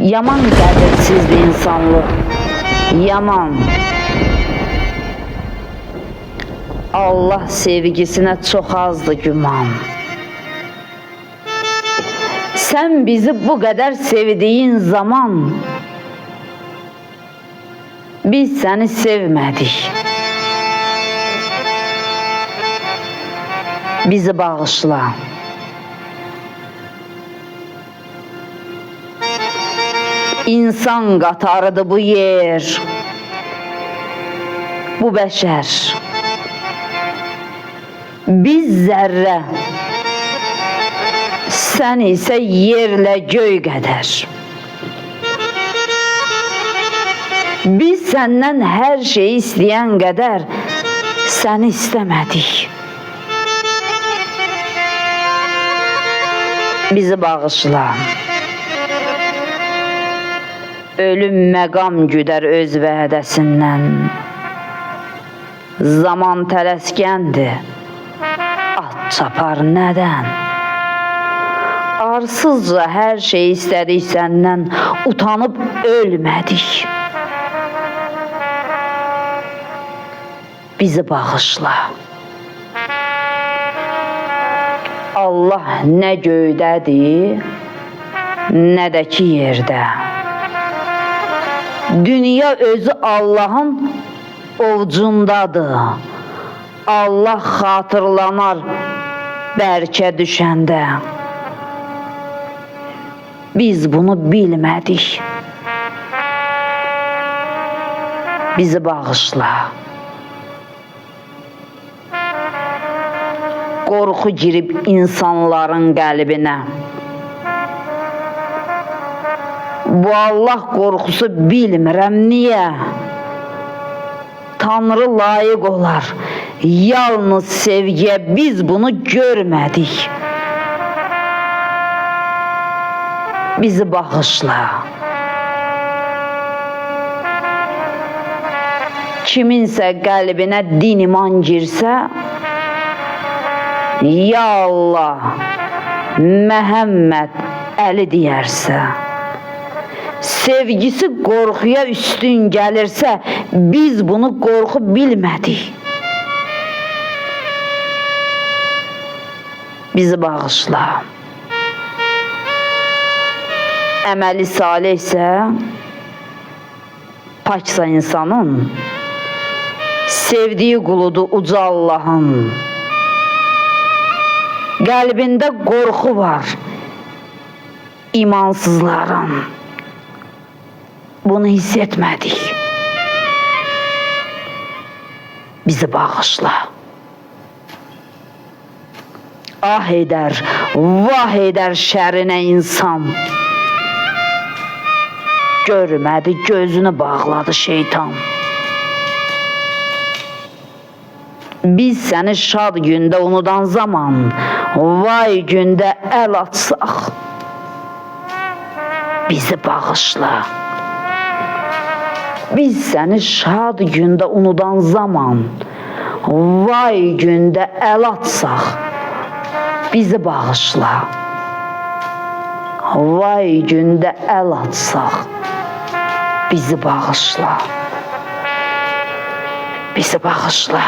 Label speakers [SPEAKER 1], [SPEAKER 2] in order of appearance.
[SPEAKER 1] Yaman qədirsizdir insanlıq, yaman. Allah sevgisinə çox azdır güman. Sən bizi bu qədər sevdiyin zaman biz səni sevmədik. Bizi bağışla. İnsan qatarıdır bu yer, bu bəşər. Biz zərrə, sən isə yerlə göy qədər. Biz səndən hər şeyi istəyən qədər səni istəmədik. Bizi bağışla. Ölüm məqam güdər öz vədəsindən. Zaman tələskəndir, at çapar nədən? Arsızca hər şey istədik səndən, utanıb ölmədik. Bizi bağışla. Allah nə göydədir, nə də ki yerdə. Dünya özü Allahın ovcundadır. Allah xatırlanar bərkə düşəndə. Biz bunu bilmədik. Bizi bağışla. Qorxu girib insanların qəlbinə. Bu Allah qorxusu bilmirəm niyə? Tanrı layiq olar. Yalnız sevgiyə biz bunu görmədik. Bizi bağışla. Kiminsə qəlbinə din iman girsə, ya Allah, Məhəmməd Əli deyərsə, sevgisi qorxuya üstün gəlirsə, biz bunu qorxu bilmədik. Bizi bağışla. Əməli salih isə, paksa insanın, sevdiyi quludur uca Allahın. Qəlbində qorxu var imansızların. Bunu hiss etmədik. Bizi bağışla. Ah edər, vah edər şərinə insan. Görmədi, gözünü bağladı şeytan. Biz səni şad gündə unudan zaman, vay gündə əl atsaq, bizi bağışla. Biz səni şad gündə unudan zaman, vay gündə əl atsaq, bizi bağışla. Vay gündə əl atsaq, bizi bağışla. Bizi bağışla.